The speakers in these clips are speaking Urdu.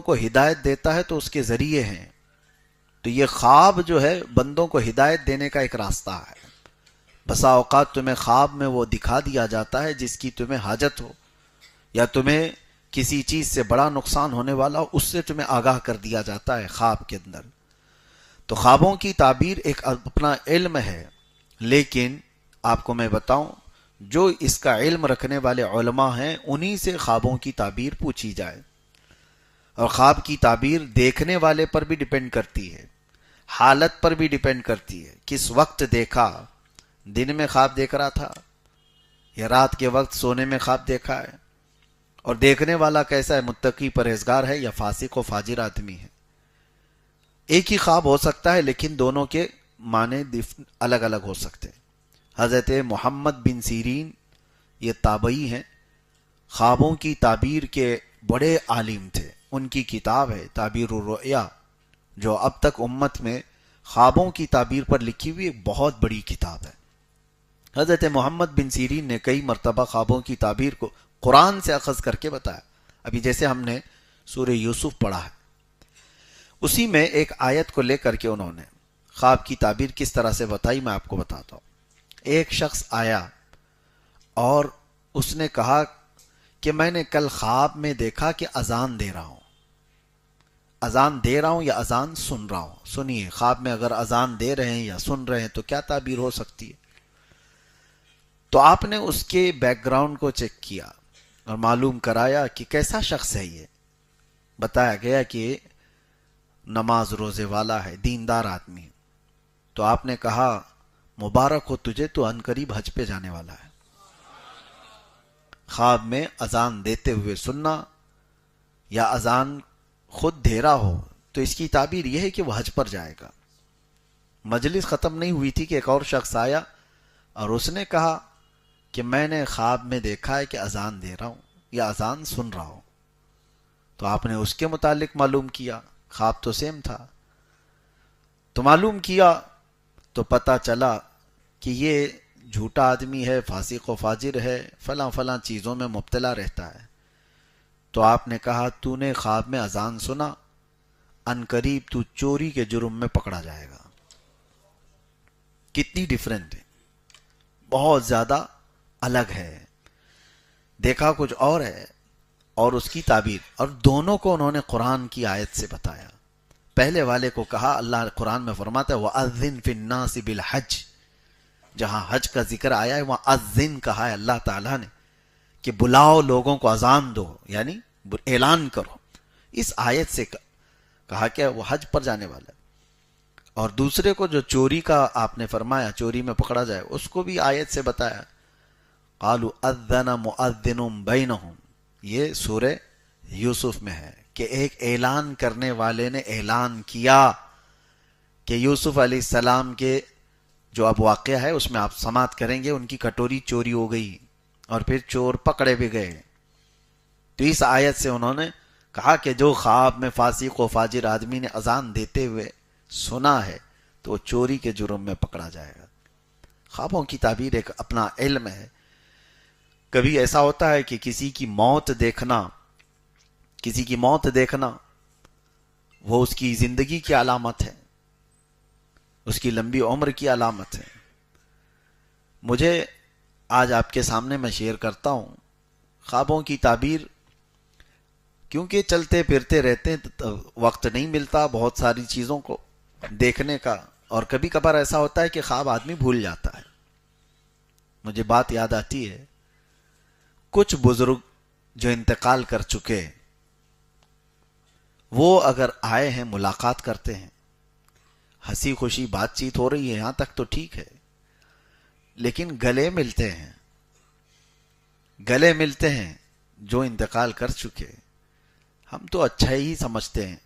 کو ہدایت دیتا ہے تو اس کے ذریعے ہیں. تو یہ خواب جو ہے بندوں کو ہدایت دینے کا ایک راستہ ہے. بسا اوقات تمہیں خواب میں وہ دکھا دیا جاتا ہے جس کی تمہیں حاجت ہو، یا تمہیں کسی چیز سے بڑا نقصان ہونے والا ہو، اس سے تمہیں آگاہ کر دیا جاتا ہے خواب کے اندر. تو خوابوں کی تعبیر ایک اپنا علم ہے، لیکن آپ کو میں بتاؤں جو اس کا علم رکھنے والے علماء ہیں انہی سے خوابوں کی تعبیر پوچھی جائے. اور خواب کی تعبیر دیکھنے والے پر بھی ڈیپینڈ کرتی ہے، حالت پر بھی ڈیپینڈ کرتی ہے. کس وقت دیکھا، دن میں خواب دیکھ رہا تھا یا رات کے وقت سونے میں خواب دیکھا ہے، اور دیکھنے والا کیسا ہے، متقی پرہیزگار ہے یا فاسق و فاجر آدمی ہے. ایک ہی خواب ہو سکتا ہے لیکن دونوں کے معنی الگ الگ ہو سکتے ہیں. حضرت محمد بن سیرین یہ تابعی ہیں، خوابوں کی تعبیر کے بڑے عالم تھے. ان کی کتاب ہے تعبیر الرؤیا، جو اب تک امت میں خوابوں کی تعبیر پر لکھی ہوئی ایک بہت بڑی کتاب ہے. حضرت محمد بن سیرین نے کئی مرتبہ خوابوں کی تعبیر کو قرآن سے اخذ کر کے بتایا. ابھی جیسے ہم نے سورہ یوسف پڑھا ہے، اسی میں ایک آیت کو لے کر کے انہوں نے خواب کی تعبیر کس طرح سے بتائی میں آپ کو بتاتا ہوں. ایک شخص آیا اور اس نے کہا کہ میں نے کل خواب میں دیکھا کہ اذان دے رہا ہوں. اذان دے رہا ہوں یا اذان سن رہا ہوں؟ سنیے، خواب میں اگر اذان دے رہے ہیں یا سن رہے ہیں تو کیا تعبیر ہو سکتی ہے. تو آپ نے اس کے بیک گراؤنڈ کو چیک کیا اور معلوم کرایا کہ کیسا شخص ہے. یہ بتایا گیا کہ نماز روزے والا ہے، دیندار آدمی. تو آپ نے کہا مبارک ہو تجھے، تو عنقریب حج پہ جانے والا ہے. خواب میں اذان دیتے ہوئے سننا یا اذان خود دے رہا ہو تو اس کی تعبیر یہ ہے کہ وہ حج پر جائے گا. مجلس ختم نہیں ہوئی تھی کہ ایک اور شخص آیا اور اس نے کہا کہ میں نے خواب میں دیکھا ہے کہ اذان دے رہا ہوں یا اذان سن رہا ہوں. تو آپ نے اس کے متعلق معلوم کیا، خواب تو سیم تھا. تو معلوم کیا تو پتہ چلا کہ یہ جھوٹا آدمی ہے، فاسق و فاجر ہے، فلاں فلاں چیزوں میں مبتلا رہتا ہے. تو آپ نے کہا تو نے خواب میں اذان سنا، عنقریب تو چوری کے جرم میں پکڑا جائے گا. کتنی ڈیفرنٹ ہے، بہت زیادہ الگ ہے. دیکھا کچھ اور ہے اور اس کی تعبیر، اور دونوں کو انہوں نے قرآن کی آیت سے بتایا. پہلے والے کو کہا، اللہ قرآن میں فرماتا ہے وَأَذِّن فِي النَّاسِ بِالْحَجِّ، جہاں حج کا ذکر آیا ہے وہاں اذن کہا ہے اللہ تعالیٰ نے کہ بلاؤ لوگوں کو، اذان دو یعنی اعلان کرو. اس آیت سے کہا کہ وہ حج پر جانے والا ہے. اور دوسرے کو جو چوری کا آپ نے فرمایا چوری میں پکڑا جائے، اس کو بھی آیت سے بتایا. قالوا اذن مؤذن بینہم، یہ سورہ یوسف میں ہے کہ ایک اعلان کرنے والے نے اعلان کیا کہ یوسف علیہ السلام کے جو اب واقعہ ہے اس میں آپ سماعت کریں گے، ان کی کٹوری چوری ہو گئی اور پھر چور پکڑے بھی گئے. تو اس آیت سے انہوں نے کہا کہ جو خواب میں فاسق و فاجر آدمی نے اذان دیتے ہوئے سنا ہے تو وہ چوری کے جرم میں پکڑا جائے گا. خوابوں کی تعبیر ایک اپنا علم ہے. کبھی ایسا ہوتا ہے کہ کسی کی موت دیکھنا وہ اس کی زندگی کی علامت ہے، اس کی لمبی عمر کی علامت ہے. مجھے آج آپ کے سامنے میں شیئر کرتا ہوں خوابوں کی تعبیر، کیونکہ چلتے پھرتے رہتے ہیں تو وقت نہیں ملتا بہت ساری چیزوں کو دیکھنے کا، اور کبھی کبھار ایسا ہوتا ہے کہ خواب آدمی بھول جاتا ہے. مجھے بات یاد آتی ہے، کچھ بزرگ جو انتقال کر چکے وہ اگر آئے ہیں ملاقات کرتے ہیں، ہنسی خوشی بات چیت ہو رہی ہے، یہاں تک تو ٹھیک ہے، لیکن گلے ملتے ہیں جو انتقال کر چکے. ہم تو اچھا ہی سمجھتے ہیں،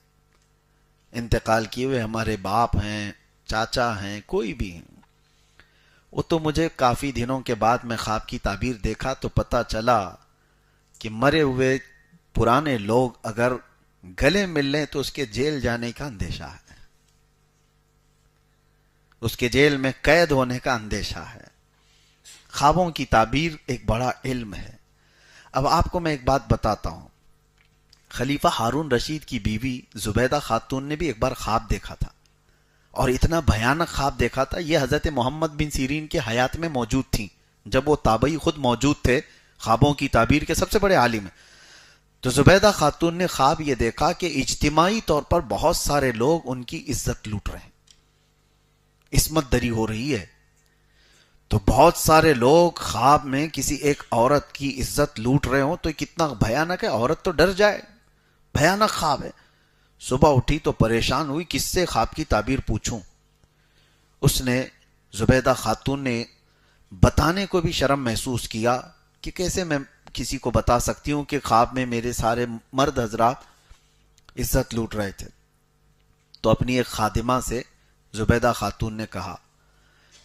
انتقال کیے ہوئے ہمارے باپ ہیں، چاچا ہیں، کوئی بھی ہیں. وہ تو مجھے کافی دنوں کے بعد میں خواب کی تعبیر دیکھا تو پتہ چلا کہ مرے ہوئے پرانے لوگ اگر گلے مل لیں تو اس کے جیل جانے کا اندیشہ ہے، اس کے جیل میں قید ہونے کا اندیشہ ہے. خوابوں کی تعبیر ایک بڑا علم ہے. اب آپ کو میں ایک بات بتاتا ہوں، خلیفہ ہارون رشید کی بیوی زبیدہ خاتون نے بھی ایک بار خواب دیکھا تھا، اور اتنا بھیانک خواب دیکھا تھا، یہ حضرت محمد بن سیرین کے حیات میں موجود تھیں، جب وہ تابعی خود موجود تھے، خوابوں کی تعبیر کے سب سے بڑے عالم ہیں۔ تو زبیدہ خاتون نے خواب یہ دیکھا کہ اجتماعی طور پر بہت سارے لوگ ان کی عزت لوٹ رہے ہیں، عصمت دری ہو رہی ہے۔ تو بہت سارے لوگ خواب میں کسی ایک عورت کی عزت لوٹ رہے ہوں تو کتنا بھیانک ہے، عورت تو ڈر جائے، بھیانک خواب ہے۔ صبح اٹھی تو پریشان ہوئی، کس سے خواب کی تعبیر پوچھوں؟ اس نے زبیدہ خاتون نے بتانے کو بھی شرم محسوس کیا کہ کیسے میں کسی کو بتا سکتی ہوں کہ خواب میں میرے سارے مرد حضرات عزت لوٹ رہے تھے۔ تو اپنی ایک خادمہ سے زبیدہ خاتون نے کہا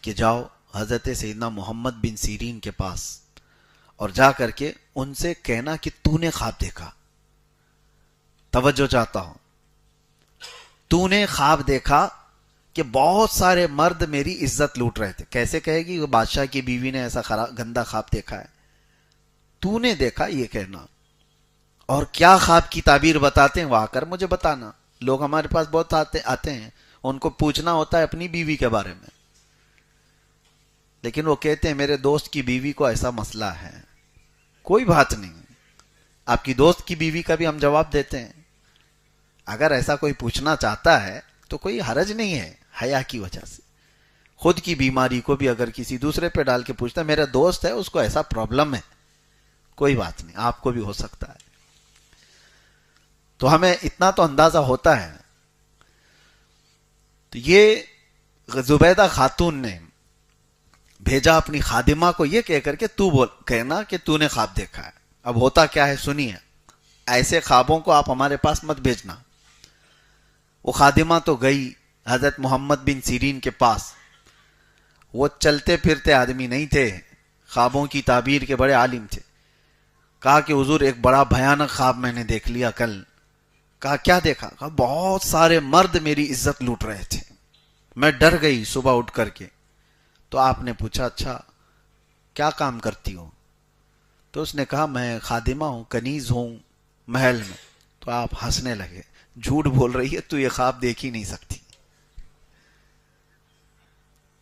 کہ جاؤ حضرت سیدنا محمد بن سیرین کے پاس اور جا کر کے ان سے کہنا کہ تو نے خواب دیکھا، توجہ چاہتا ہوں، تو نے خواب دیکھا کہ بہت سارے مرد میری عزت لوٹ رہے تھے۔ کیسے کہے گی بادشاہ کی بیوی نے ایسا گندا خواب دیکھا ہے؟ تو نے دیکھا یہ کہنا، اور کیا خواب کی تعبیر بتاتے ہیں وہ آ کر مجھے بتانا۔ لوگ ہمارے پاس بہت آتے ہیں، ان کو پوچھنا ہوتا ہے اپنی بیوی کے بارے میں، لیکن وہ کہتے ہیں میرے دوست کی بیوی کو ایسا مسئلہ ہے۔ کوئی بات نہیں، آپ کی دوست کی بیوی کا بھی ہم جواب دیتے ہیں۔ اگر ایسا کوئی پوچھنا چاہتا ہے تو کوئی حرج نہیں ہے، حیا کی وجہ سے۔ خود کی بیماری کو بھی اگر کسی دوسرے پہ ڈال کے پوچھتا ہے میرا دوست ہے اس کو ایسا پرابلم ہے، کوئی بات نہیں، آپ کو بھی ہو سکتا ہے۔ تو ہمیں اتنا تو اندازہ ہوتا ہے۔ تو یہ زبیدہ خاتون نے بھیجا اپنی خادمہ کو یہ کہہ کر کے تو کہنا کہ تو نے خواب دیکھا ہے۔ اب ہوتا کیا ہے سنیے، ایسے خوابوں کو آپ ہمارے پاس مت بھیجنا۔ وہ خادمہ تو گئی حضرت محمد بن سیرین کے پاس، وہ چلتے پھرتے آدمی نہیں تھے، خوابوں کی تعبیر کے بڑے عالم تھے۔ کہا کہ حضور ایک بڑا بھیانک خواب میں نے دیکھ لیا کل۔ کہا کیا دیکھا؟ کہا بہت سارے مرد میری عزت لوٹ رہے تھے، میں ڈر گئی صبح اٹھ کر کے۔ تو آپ نے پوچھا اچھا کیا کام کرتی ہو؟ تو اس نے کہا میں خادمہ ہوں، کنیز ہوں محل میں۔ تو آپ ہنسنے لگے، جھوٹ بول رہی ہے، تو یہ خواب دیکھ ہی نہیں سکتی،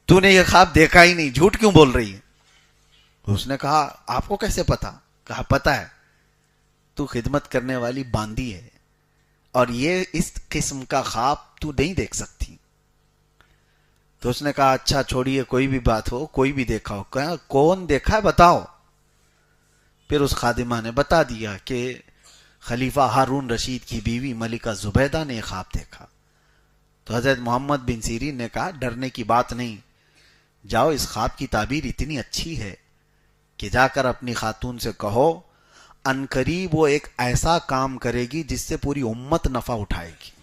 تو نے یہ خواب دیکھا ہی نہیں، جھوٹ کیوں بول رہی ہے؟ اس نے کہا آپ کو کیسے پتا؟ کہا پتا ہے، تو خدمت کرنے والی باندی ہے اور یہ اس قسم کا خواب تو نہیں دیکھ سکتی۔ تو اس نے کہا اچھا چھوڑیے، کوئی بھی بات ہو، کوئی بھی دیکھا ہو۔ کہا کون دیکھا ہے بتاؤ۔ پھر اس خادمہ نے بتا دیا کہ خلیفہ ہارون رشید کی بیوی ملکہ زبیدہ نے خواب دیکھا۔ تو حضرت محمد بن سیرین نے کہا ڈرنے کی بات نہیں، جاؤ اس خواب کی تعبیر اتنی اچھی ہے کہ جا کر اپنی خاتون سے کہو عنقریب وہ ایک ایسا کام کرے گی جس سے پوری امت نفع اٹھائے گی،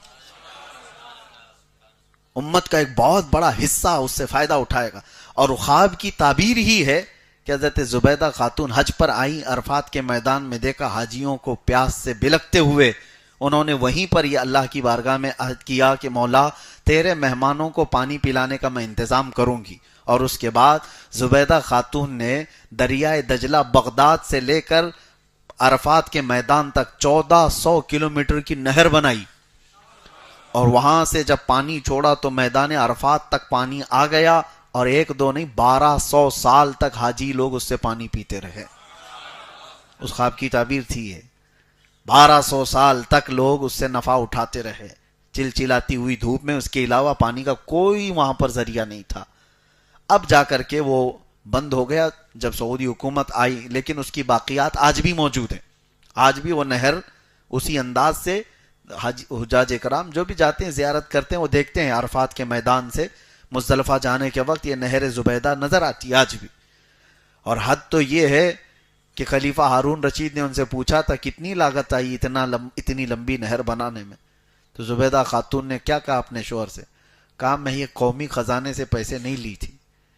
امت کا ایک بہت بڑا حصہ اس سے فائدہ اٹھائے گا۔ اور خواب کی تعبیر ہی ہے کہ حضرت زبیدہ خاتون حج پر آئیں، عرفات کے میدان میں دیکھا حاجیوں کو پیاس سے بلکتے ہوئے، انہوں نے وہیں پر یہ اللہ کی بارگاہ میں عہد کیا کہ مولا تیرے مہمانوں کو پانی پلانے کا میں انتظام کروں گی۔ اور اس کے بعد زبیدہ خاتون نے دریائے دجلہ بغداد سے لے کر عرفات کے میدان تک 1400 کلومیٹر کی نہر بنائی، اور وہاں سے جب پانی چھوڑا تو میدان عرفات تک پانی آ گیا، اور ایک دو نہیں 1200 سال تک حاجی لوگ اس سے پانی پیتے رہے۔ اس خواب کی تعبیر تھی یہ، 1200 سال تک لوگ اس سے نفع اٹھاتے رہے، چلچلاتی ہوئی دھوپ میں، اس کے علاوہ پانی کا کوئی وہاں پر ذریعہ نہیں تھا۔ اب جا کر کے وہ بند ہو گیا جب سعودی حکومت آئی، لیکن اس کی باقیات آج بھی موجود ہیں۔ آج بھی وہ نہر اسی انداز سے حجاج اکرام جو بھی جاتے ہیں زیارت کرتے ہیں وہ دیکھتے ہیں عرفات کے میدان سے مزدلفہ جانے کے وقت یہ نہر زبیدہ نظر آتی ہے آج بھی۔ اور حد تو یہ ہے کہ خلیفہ ہارون رشید نے ان سے پوچھا تھا کتنی لاگت آئی اتنی لمبی نہر بنانے میں؟ تو زبیدہ خاتون نے کیا کہا اپنے شوہر سے؟ کہا میں یہ قومی خزانے سے پیسے نہیں لی تھی،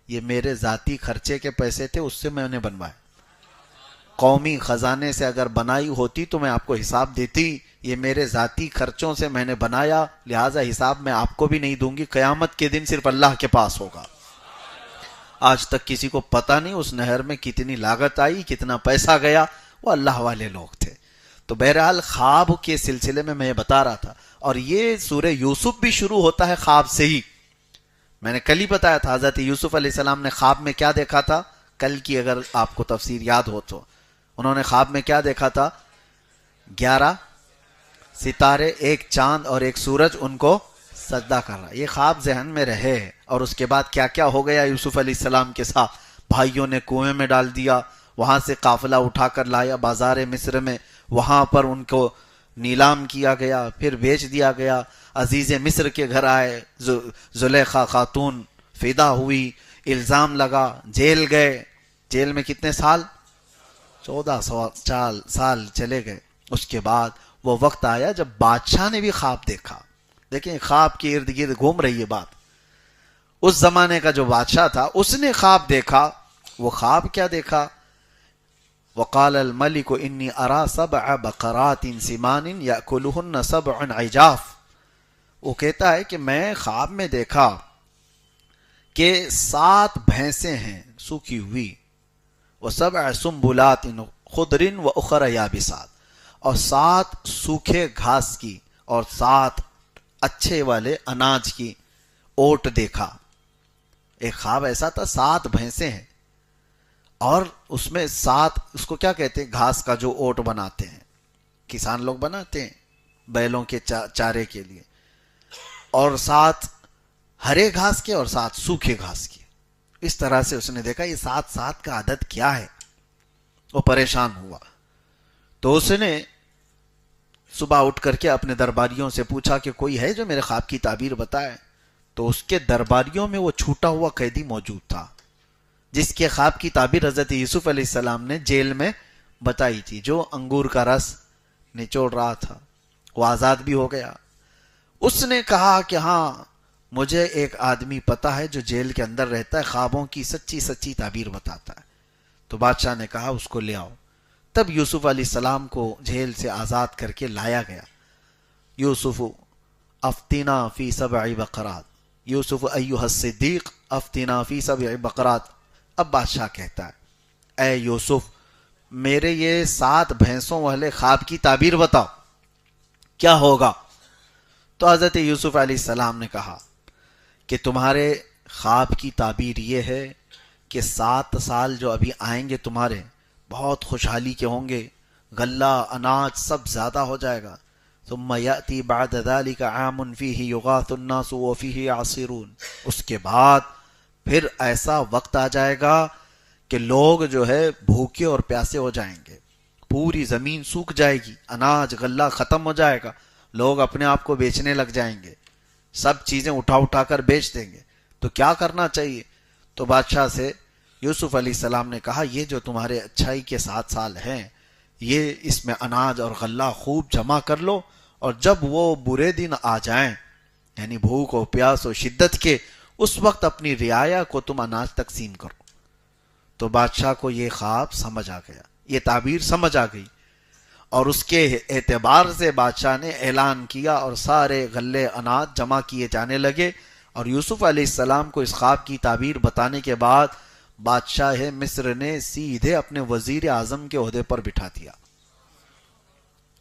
یہ میرے ذاتی خرچے کے پیسے تھے، اس سے میں نے بنوائے۔ قومی خزانے سے اگر بنائی ہوتی تو میں آپ کو حساب دیتی، یہ میرے ذاتی خرچوں سے میں نے بنایا، لہٰذا حساب میں آپ کو بھی نہیں دوں گی، قیامت کے دن صرف اللہ کے پاس ہوگا۔ آج تک کسی کو پتہ نہیں اس نہر میں کتنی لاگت آئی، کتنا پیسہ گیا، وہ اللہ والے لوگ تھے۔ تو بہرحال خواب کے سلسلے میں یہ بتا رہا تھا، اور یہ سورہ یوسف بھی شروع ہوتا ہے خواب سے ہی. میں نے کل ہی بتایا تھا حضرت یوسف علیہ السلام نے خواب میں کیا دیکھا تھا. کل کی اگر آپ کو تفسیر یاد ہو تو انہوں نے خواب میں کیا دیکھا تھا؟ 11 ستارے، ایک چاند اور ایک سورج ان کو سجدہ کر رہا. یہ خواب ذہن میں رہے. اور اس کے بعد کیا کیا ہو گیا یوسف علیہ السلام کے ساتھ. بھائیوں نے کنویں میں ڈال دیا، وہاں سے قافلہ اٹھا کر لایا بازار مصر میں، وہاں پر ان کو نیلام کیا گیا، پھر بیچ دیا گیا. عزیز مصر کے گھر آئے، زلیخا خاتون فدا ہوئی، الزام لگا، جیل گئے. جیل میں کتنے سال؟ 14 سال چلے گئے. اس کے بعد وہ وقت آیا جب بادشاہ نے بھی خواب دیکھا. دیکھیں خواب کے ارد گرد گھوم رہی ہے بات. اس زمانے کا جو بادشاہ تھا اس نے خواب دیکھا. وہ خواب کیا دیکھا؟ وقال الملك انی ارى 7 بقرات سمان یاکلهن 7 عجاف. وہ کہتا ہے کہ میں خواب میں دیکھا کہ 7 بھینسیں ہیں سوکھی ہوئی، و7 سنبلات خضر واخر یابسات، اور 7 سوکھے گھاس کی اور 7 اچھے والے اناج کی اوٹ دیکھا. ایک خواب ایسا تھا 7 بھینسیں ہیں اور اس میں 7، اس کو کیا کہتے ہیں، گھاس کا جو اوٹ بناتے ہیں کسان لوگ بناتے ہیں بیلوں کے چارے کے لیے، اور 7 ہرے گھاس کے اور 7 سوکھے گھاس کے. اس طرح سے اس نے دیکھا یہ 7 کا عدد کیا ہے. وہ پریشان ہوا تو اس نے صبح اٹھ کر کے اپنے درباریوں سے پوچھا کہ کوئی ہے جو میرے خواب کی تعبیر بتائے. تو اس کے درباریوں میں وہ چھوٹا ہوا قیدی موجود تھا جس کے خواب کی تعبیر حضرت یوسف علیہ السلام نے جیل میں بتائی تھی، جو انگور کا رس نچوڑ رہا تھا. وہ آزاد بھی ہو گیا. اس نے کہا کہ ہاں مجھے ایک آدمی پتا ہے جو جیل کے اندر رہتا ہے، خوابوں کی سچی تعبیر بتاتا ہے. تو بادشاہ نے کہا اس کو لے آؤ. تب یوسف علیہ السلام کو جیل سے آزاد کر کے لایا گیا. یوسف افتنا فی 7 بقرات، یوسف ایھا الصدیق افتنا فی 7 بقرات. اب بادشاہ کہتا ہے اے یوسف میرے یہ 7 بھینسوں والے خواب کی تعبیر بتاؤ کیا ہوگا. تو حضرت یوسف علیہ السلام نے کہا کہ تمہارے خواب کی تعبیر یہ ہے کہ 7 سال جو ابھی آئیں گے تمہارے بہت خوشحالی کے ہوں گے، غلہ اناج سب زیادہ ہو جائے گا. ثم یأتی بعد ذلك عام فیہ یغاث الناس وفیہ یعصرون. اس کے بعد پھر ایسا وقت آ جائے گا کہ لوگ جو ہے بھوکے اور پیاسے ہو جائیں گے، پوری زمین سوکھ جائے گی، اناج غلہ ختم ہو جائے گا، لوگ اپنے آپ کو بیچنے لگ جائیں گے، سب چیزیں اٹھا کر بیچ دیں گے. تو کیا کرنا چاہیے؟ تو بادشاہ سے یوسف علیہ السلام نے کہا یہ جو تمہارے اچھائی کے 7 سال ہیں یہ اس میں اناج اور غلہ خوب جمع کر لو، اور جب وہ برے دن آ جائیں یعنی بھوک و پیاس و شدت کے، اس وقت اپنی رعایا کو تم اناج تقسیم کرو. تو بادشاہ کو یہ خواب سمجھ آ گیا، یہ تعبیر سمجھ آ گئی، اور اس کے اعتبار سے بادشاہ نے اعلان کیا اور سارے غلے اناج جمع کیے جانے لگے. اور یوسف علیہ السلام کو اس خواب کی تعبیر بتانے کے بعد بادشاہ مصر نے سیدھے اپنے وزیر اعظم کے عہدے پر بٹھا دیا.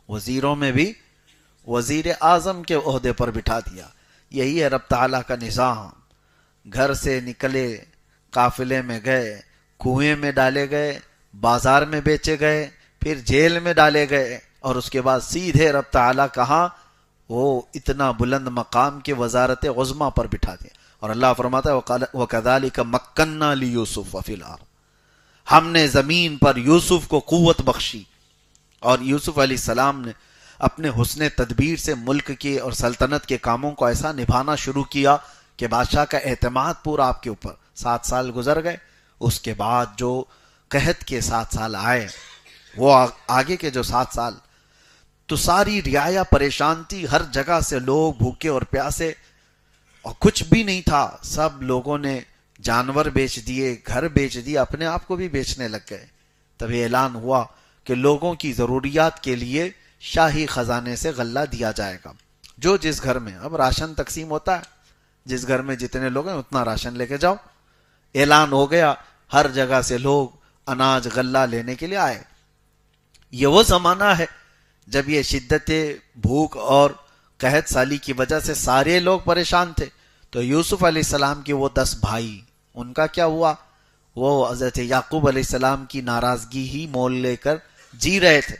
وزیروں میں بھی وزیر اعظم کے عہدے پر بٹھا دیا. یہی ہے رب تعالیٰ کا نظام. گھر سے نکلے، قافلے میں گئے، کنویں میں ڈالے گئے، بازار میں بیچے گئے، پھر جیل میں ڈالے گئے، اور اس کے بعد سیدھے رب تعالیٰ کہاں وہ اتنا بلند مقام کے وزارت عظمیٰ پر بٹھا دیا. اور اللہ فرماتا ہے وَكَذَلِكَ مَكَّنَّا لِيُوسُفَ فِي الْأَرْضِ، ہم نے زمین پر یوسف کو قوت بخشی. اور یوسف علیہ السلام نے اپنے حسن تدبیر سے ملک کے اور سلطنت کے کاموں کو ایسا نبھانا شروع کیا کہ بادشاہ کا اعتماد پورا آپ کے اوپر. 7 سال گزر گئے. اس کے بعد جو قحط کے 7 سال آئے، وہ آگے کے جو 7 سال تو ساری رعایا پریشان تھی، ہر جگہ سے لوگ بھوکے اور پیاسے، اور کچھ بھی نہیں تھا. سب لوگوں نے جانور بیچ دیے، گھر بیچ دیے، اپنے آپ کو بھی بیچنے لگ گئے. تبھی اعلان ہوا کہ لوگوں کی ضروریات کے لیے شاہی خزانے سے غلہ دیا جائے گا. جو جس گھر میں اب راشن تقسیم ہوتا ہے، جس گھر میں جتنے لوگ ہیں اتنا راشن لے کے جاؤ. اعلان ہو گیا، ہر جگہ سے لوگ اناج غلہ لینے کے لیے آئے. یہ وہ زمانہ ہے جب یہ شدت بھوک اور قحط سالی کی وجہ سے سارے لوگ پریشان تھے، تو یوسف علیہ السلام کے وہ 10 بھائی، ان کا کیا ہوا؟ وہ حضرت یعقوب علیہ السلام کی ناراضگی ہی مول لے کر جی رہے تھے۔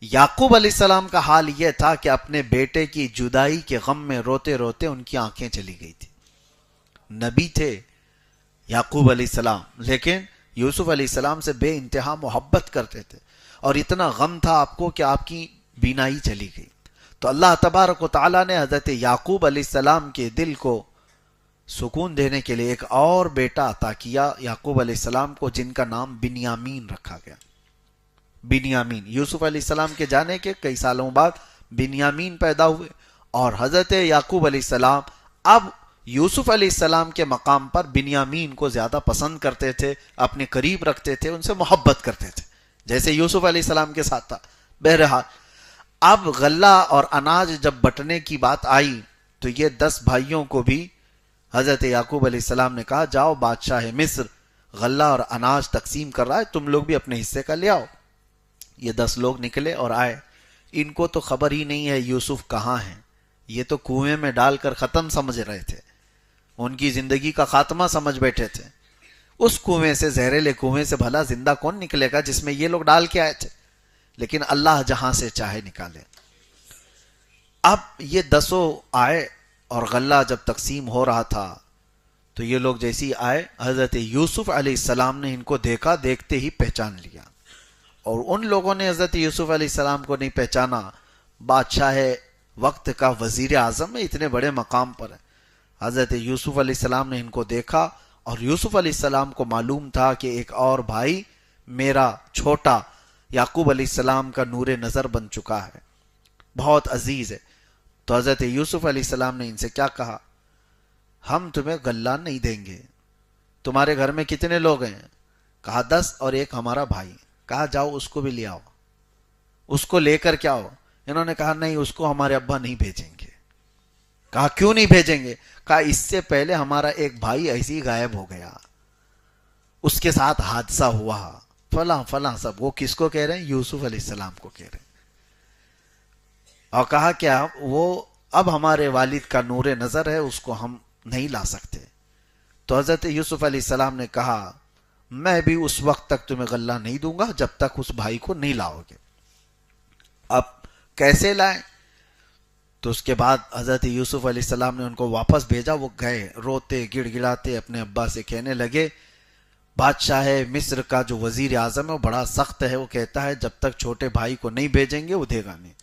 یعقوب علیہ السلام کا حال یہ تھا کہ اپنے بیٹے کی جدائی کے غم میں روتے روتے ان کی آنکھیں چلی گئی تھی۔ نبی تھے یعقوب علیہ السلام، لیکن یوسف علیہ السلام سے بے انتہا محبت کرتے تھے، اور اتنا غم تھا آپ کو کہ آپ کی بینائی چلی گئی۔ تو اللہ تبارک و تعالیٰ نے حضرت یعقوب علیہ السلام کے دل کو سکون دینے کے لیے ایک اور بیٹا عطا کیا یعقوب علیہ السلام کو، جن کا نام بنیامین رکھا گیا۔ بنیامین، یوسف علیہ السلام کے جانے کے کئی سالوں بعد بنیامین پیدا ہوئے، اور حضرت یعقوب علیہ السلام اب یوسف علیہ السلام کے مقام پر بنیامین کو زیادہ پسند کرتے تھے، اپنے قریب رکھتے تھے، ان سے محبت کرتے تھے، جیسے یوسف علیہ السلام کے ساتھ تھا۔ بہرحال اب غلہ اور اناج جب بٹنے کی بات آئی تو یہ 10 بھائیوں کو بھی حضرت یعقوب علیہ السلام نے کہا، جاؤ بادشاہ مصر غلہ اور اناج تقسیم کر رہا ہے، تم لوگ بھی اپنے حصے کا لے آؤ۔ یہ 10 لوگ نکلے اور آئے۔ ان کو تو خبر ہی نہیں ہے یوسف کہاں ہیں، یہ تو کنویں میں ڈال کر ختم سمجھ رہے تھے، ان کی زندگی کا خاتمہ سمجھ بیٹھے تھے۔ اس کنویں سے، زہریلے کنویں سے بھلا زندہ کون نکلے گا جس میں یہ لوگ ڈال کے آئے تھے؟ لیکن اللہ جہاں سے چاہے نکالے۔ اب یہ 10 آئے اور غلہ جب تقسیم ہو رہا تھا تو یہ لوگ جیسی آئے، حضرت یوسف علیہ السلام نے ان کو دیکھا، دیکھتے ہی پہچان لیا، اور ان لوگوں نے حضرت یوسف علیہ السلام کو نہیں پہچانا۔ بادشاہ وقت کا وزیر اعظم اتنے بڑے مقام پر ہے، حضرت یوسف علیہ السلام نے ان کو دیکھا، اور یوسف علیہ السلام کو معلوم تھا کہ ایک اور بھائی میرا چھوٹا یعقوب علیہ السلام کا نور نظر بن چکا ہے، بہت عزیز ہے۔ تو حضرت یوسف علیہ السلام نے ان سے کیا کہا؟ ہم تمہیں غلہ نہیں دیں گے۔ تمہارے گھر میں کتنے لوگ ہیں؟ کہا 10 اور ایک ہمارا بھائی۔ کہا جاؤ اس کو بھی لے آؤ، اس کو لے کر کیا ہو؟ انہوں نے کہا نہیں، اس کو ہمارے ابا نہیں بھیجیں گے۔ کہا کیوں نہیں بھیجیں گے؟ کہا اس سے پہلے ہمارا ایک بھائی ایسے ہی غائب ہو گیا، اس کے ساتھ حادثہ ہوا، فلاں فلاں سب۔ وہ کس کو کہہ رہے ہیں؟ یوسف علیہ السلام کو کہہ رہے ہیں۔ اور کہا کیا وہ اب ہمارے والد کا نور نظر ہے، اس کو ہم نہیں لا سکتے۔ تو حضرت یوسف علیہ السلام نے کہا میں بھی اس وقت تک تمہیں غلہ نہیں دوں گا جب تک اس بھائی کو نہیں لاؤ گے۔ اب کیسے لائیں؟ تو اس کے بعد حضرت یوسف علیہ السلام نے ان کو واپس بھیجا۔ وہ گئے روتے گڑ گڑاتے اپنے ابا سے کہنے لگے، بادشاہ مصر کا جو وزیر اعظم ہے وہ بڑا سخت ہے، وہ کہتا ہے جب تک چھوٹے بھائی کو نہیں بھیجیں گے وہ دے گا نہیں۔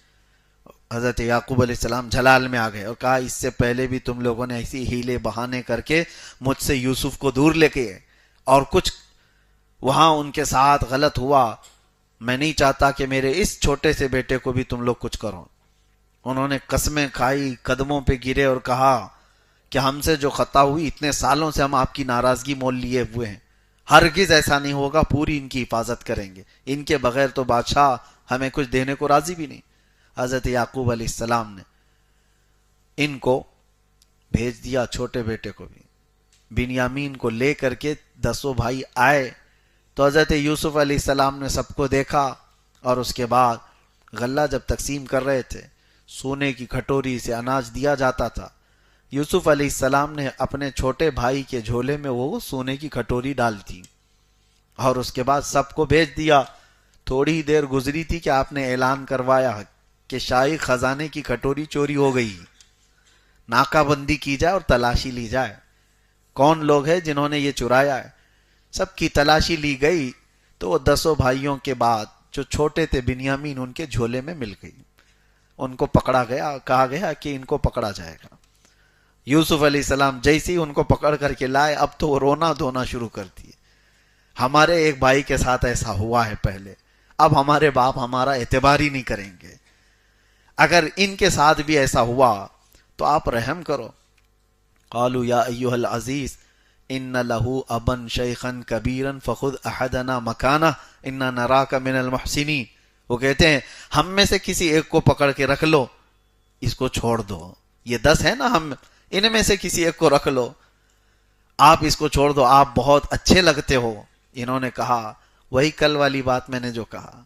حضرت یعقوب علیہ السلام جلال میں آ گئے اور کہا اس سے پہلے بھی تم لوگوں نے ایسی ہیلے بہانے کر کے مجھ سے یوسف کو دور لے کے، اور کچھ وہاں ان کے ساتھ غلط ہوا، میں نہیں چاہتا کہ میرے اس چھوٹے سے بیٹے کو بھی تم لوگ کچھ کرو۔ انہوں نے قسمیں کھائی، قدموں پہ گرے اور کہا کہ ہم سے جو خطا ہوئی، اتنے سالوں سے ہم آپ کی ناراضگی مول لیے ہوئے ہیں، ہرگز ایسا نہیں ہوگا، پوری ان کی حفاظت کریں گے، ان کے بغیر تو بادشاہ ہمیں کچھ دینے کو راضی بھی نہیں۔ حضرت یعقوب علیہ السلام نے ان کو بھیج دیا، چھوٹے بیٹے کو بھی، بنیامین کو لے کر کے 10 بھائی آئے۔ تو حضرت یوسف علیہ السلام نے سب کو دیکھا، اور اس کے بعد غلہ جب تقسیم کر رہے تھے، سونے کی کھٹوری سے اناج دیا جاتا تھا۔ یوسف علیہ السلام نے اپنے چھوٹے بھائی کے جھولے میں وہ سونے کی کھٹوری ڈال دی، اور اس کے بعد سب کو بھیج دیا۔ تھوڑی ہی دیر گزری تھی کہ آپ نے اعلان کروایا کہ شاہی خزانے کی کھٹوری چوری ہو گئی، ناکہ بندی کی جائے اور تلاشی لی جائے، کون لوگ ہیں جنہوں نے یہ چرایا ہے۔ سب کی تلاشی لی گئی تو وہ 10 بھائیوں کے بعد جو چھوٹے تھے بنیامین، ان کے جھولے میں مل گئی، ان کو پکڑا گیا، کہا گیا کہ ان کو پکڑا جائے گا۔ یوسف علیہ السلام جیسے ہی ان کو پکڑ کر کے لائے، اب تو وہ رونا دھونا شروع کر دیے، ہمارے ایک بھائی کے ساتھ ایسا ہوا ہے پہلے، اب ہمارے باپ ہمارا اعتبار ہی نہیں کریں گے، اگر ان کے ساتھ بھی ایسا ہوا تو آپ رحم کرو۔ قالوا یا ایھا العزیز ان لہ ابا شیخا کبیرا فخذ احدنا مکانہ انا نراک من المحسنین۔ وہ کہتے ہیں ہم میں سے کسی ایک کو پکڑ کے رکھ لو، اس کو چھوڑ دو، یہ 10 ہے نا، ہم ان میں سے کسی ایک کو رکھ لو، آپ اس کو چھوڑ دو، آپ بہت اچھے لگتے ہو۔ انہوں نے کہا وہی کل والی بات میں نے جو کہا،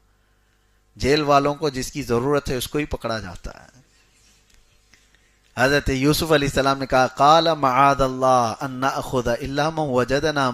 جیل والوں کو جس کی ضرورت ہے اس کو ہی پکڑا جاتا ہے۔ حضرت یوسف علیہ السلام نے کہا قال معاذ اللہ ان ناخذ الا من وجدنا